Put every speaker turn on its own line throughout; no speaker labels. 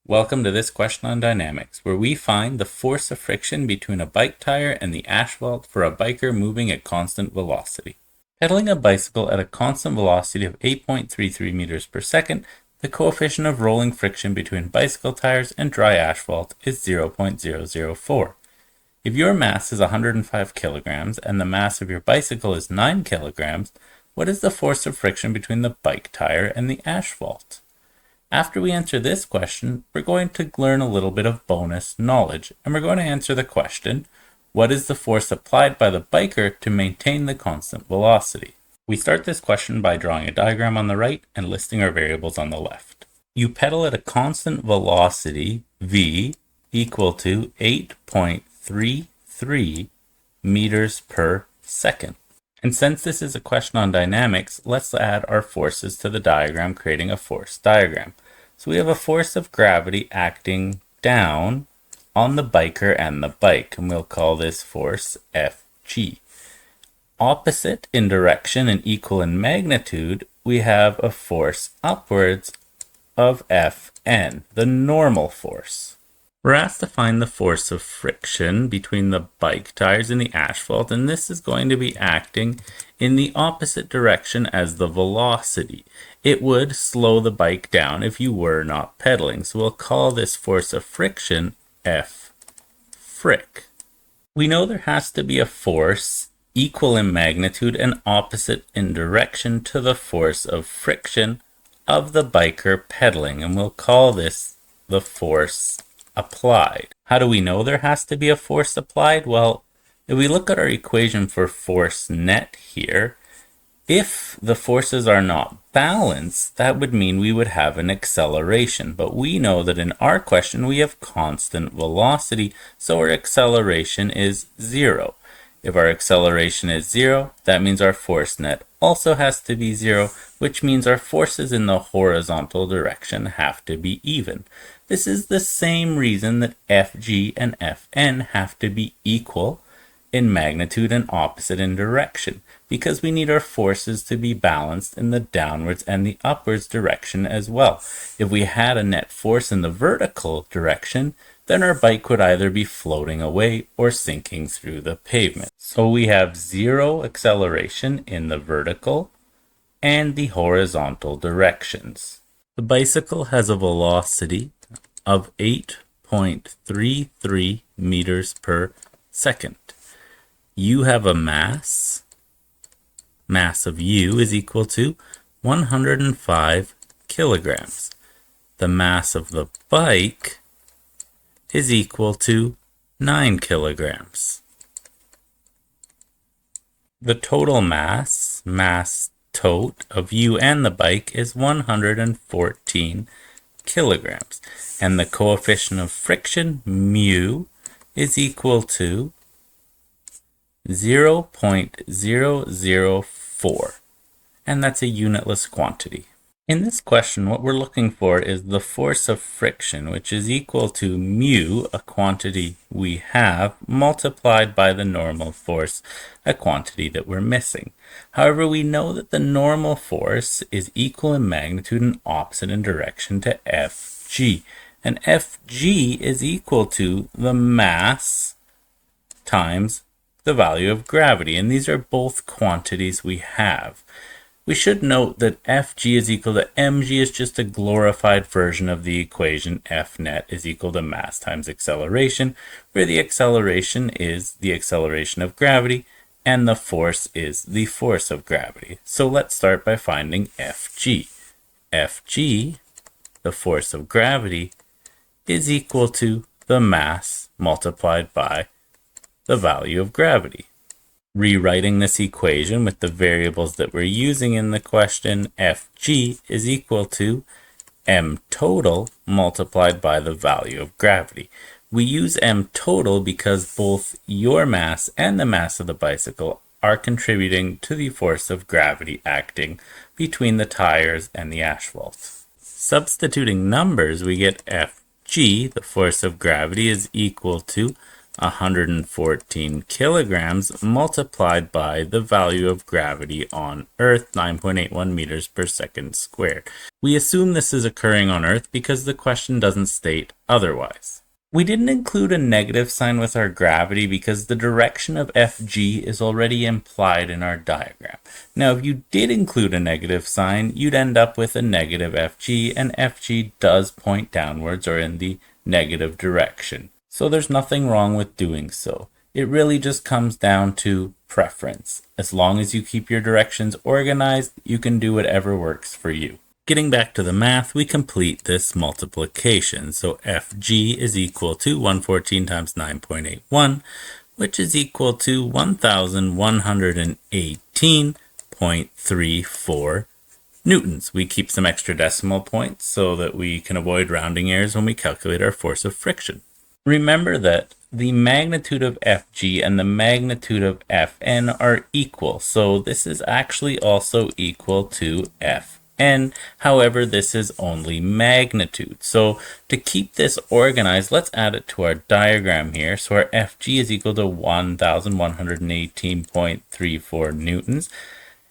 Welcome to this question on dynamics, where we find the force of friction between a bike tire and the asphalt for a biker moving at constant velocity. Pedaling a bicycle at a constant velocity of 8.33 meters per second, the coefficient of rolling friction between bicycle tires and dry asphalt is 0.004. If your mass is 105 kilograms and the mass of your bicycle is 9 kilograms, what is the force of friction between the bike tire and the asphalt? After we answer this question, we're going to learn a little bit of bonus knowledge, and we're going to answer the question, what is the force applied by the biker to maintain the constant velocity? We start this question by drawing a diagram on the right and listing our variables on the left. You pedal at a constant velocity, v, equal to 8.33 meters per second. And since this is a question on dynamics, let's add our forces to the diagram, creating a force diagram. So we have a force of gravity acting down on the biker and the bike, and we'll call this force Fg. Opposite in direction and equal in magnitude, we have a force upwards of Fn, the normal force. We're asked to find the force of friction between the bike tires and the asphalt, and this is going to be acting in the opposite direction as the velocity. It would slow the bike down if you were not pedaling, so we'll call this force of friction F fric. We know there has to be a force equal in magnitude and opposite in direction to the force of friction of the biker pedaling, and we'll call this the force applied. How do we know there has to be a force applied? Well, if we look at our equation for force net here, if the forces are not balanced, that would mean we would have an acceleration. But we know that in our question we have constant velocity, so our acceleration is 0. If our acceleration is 0, that means our force net also has to be 0, which means our forces in the horizontal direction have to be even. This is the same reason that Fg and Fn have to be equal in magnitude and opposite in direction, because we need our forces to be balanced in the downwards and the upwards direction as well. If we had a net force in the vertical direction, then our bike would either be floating away or sinking through the pavement. So we have 0 acceleration in the vertical and the horizontal directions. The bicycle has a velocity of 8.33 meters per second. You have a mass of U is equal to 105 kilograms. The mass of the bike is equal to 9 kilograms. The total mass tote of you and the bike is 114 kilograms. And the coefficient of friction, mu, is equal to 0.004. And that's a unitless quantity. In this question, what we're looking for is the force of friction, which is equal to mu, a quantity we have, multiplied by the normal force, a quantity that we're missing. However, we know that the normal force is equal in magnitude and opposite in direction to Fg. And Fg is equal to the mass times the value of gravity. And these are both quantities we have. We should note that Fg is equal to mg is just a glorified version of the equation F net is equal to mass times acceleration, where the acceleration is the acceleration of gravity and the force is the force of gravity. So let's start by finding Fg. Fg, the force of gravity, is equal to the mass multiplied by the value of gravity. Rewriting this equation with the variables that we're using in the question, Fg is equal to m total multiplied by the value of gravity. We use m total because both your mass and the mass of the bicycle are contributing to the force of gravity acting between the tires and the asphalt. Substituting numbers, we get Fg, the force of gravity, is equal to 114 kilograms multiplied by the value of gravity on Earth, 9.81 meters per second squared. We assume this is occurring on Earth because the question doesn't state otherwise. We didn't include a negative sign with our gravity because the direction of FG is already implied in our diagram. Now, if you did include a negative sign, you'd end up with a negative FG, and FG does point downwards or in the negative direction. So there's nothing wrong with doing so. It really just comes down to preference. As long as you keep your directions organized, you can do whatever works for you. Getting back to the math, we complete this multiplication. So FG is equal to 114 times 9.81, which is equal to 1,118.34 newtons. We keep some extra decimal points so that we can avoid rounding errors when we calculate our force of friction. Remember that the magnitude of Fg and the magnitude of Fn are equal, so this is actually also equal to Fn. However, this is only magnitude. So to keep this organized, let's add it to our diagram here. So our Fg is equal to 1,118.34 newtons.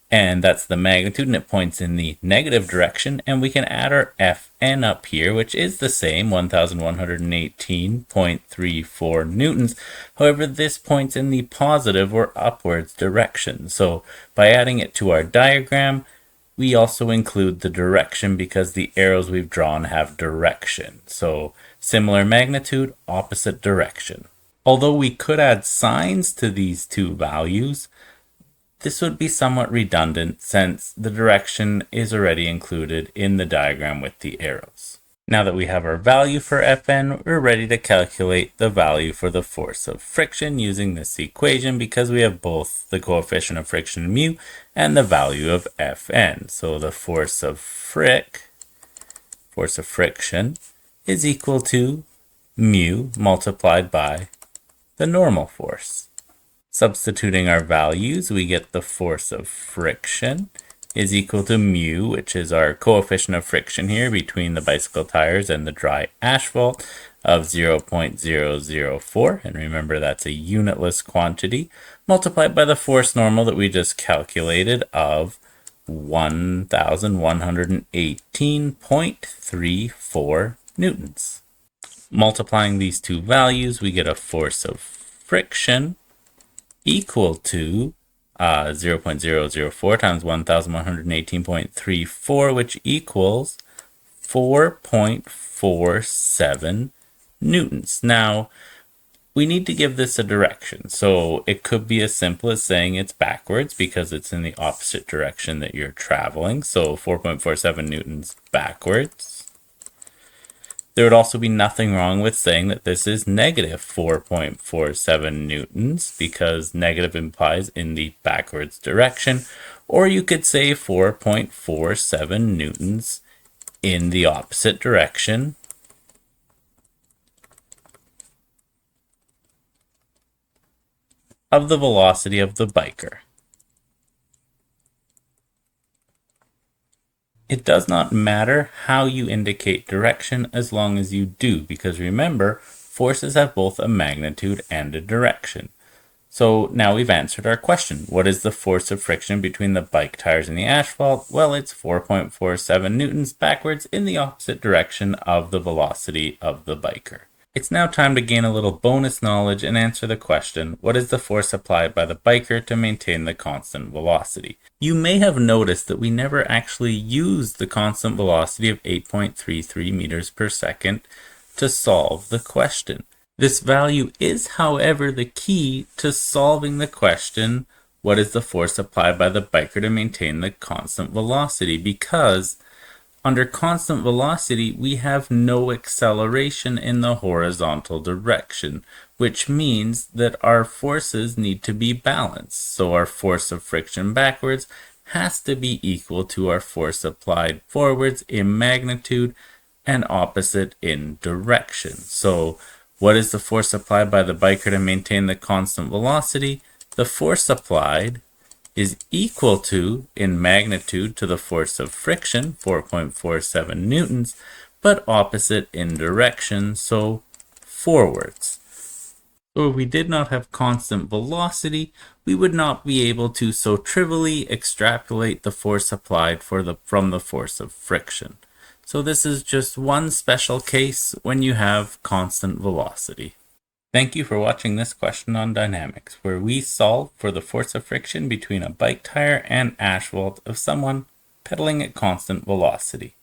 And that's the magnitude, and it points in the negative direction. And we can add our Fn up here, which is the same, 1,118.34 newtons. However, this points in the positive or upwards direction. So by adding it to our diagram, we also include the direction because the arrows we've drawn have direction. So similar magnitude, opposite direction. Although we could add signs to these two values, this would be somewhat redundant since the direction is already included in the diagram with the arrows. Now that we have our value for Fn, we're ready to calculate the value for the force of friction using this equation because we have both the coefficient of friction mu and the value of Fn. So the force of friction is equal to mu multiplied by the normal force. Substituting our values, we get the force of friction is equal to mu, which is our coefficient of friction here between the bicycle tires and the dry asphalt, of 0.004. And remember, that's a unitless quantity, multiplied by the force normal that we just calculated of 1,118.34 newtons. Multiplying these two values, we get a force of friction equal to 0.004 times 1,118.34, which equals 4.47 newtons. Now, we need to give this a direction. So it could be as simple as saying it's backwards because it's in the opposite direction that you're traveling. So 4.47 newtons backwards. There would also be nothing wrong with saying that this is negative 4.47 newtons because negative implies in the backwards direction. Or you could say 4.47 newtons in the opposite direction of the velocity of the biker. It does not matter how you indicate direction as long as you do, because remember, forces have both a magnitude and a direction. So now we've answered our question. What is the force of friction between the bike tires and the asphalt? Well, it's 4.47 newtons backwards in the opposite direction of the velocity of the biker. It's now time to gain a little bonus knowledge and answer the question, what is the force applied by the biker to maintain the constant velocity? You may have noticed that we never actually used the constant velocity of 8.33 meters per second to solve the question. This value is, however, the key to solving the question, what is the force applied by the biker to maintain the constant velocity? Because under constant velocity, we have no acceleration in the horizontal direction, which means that our forces need to be balanced. So our force of friction backwards has to be equal to our force applied forwards in magnitude and opposite in direction. So what is the force applied by the biker to maintain the constant velocity? The force applied is equal to, in magnitude, to the force of friction, 4.47 newtons, but opposite in direction, so forwards. So if we did not have constant velocity, we would not be able to so trivially extrapolate the force applied from the force of friction. So this is just one special case when you have constant velocity. Thank you for watching this question on dynamics, where we solve for the force of friction between a bike tire and asphalt of someone pedaling at constant velocity.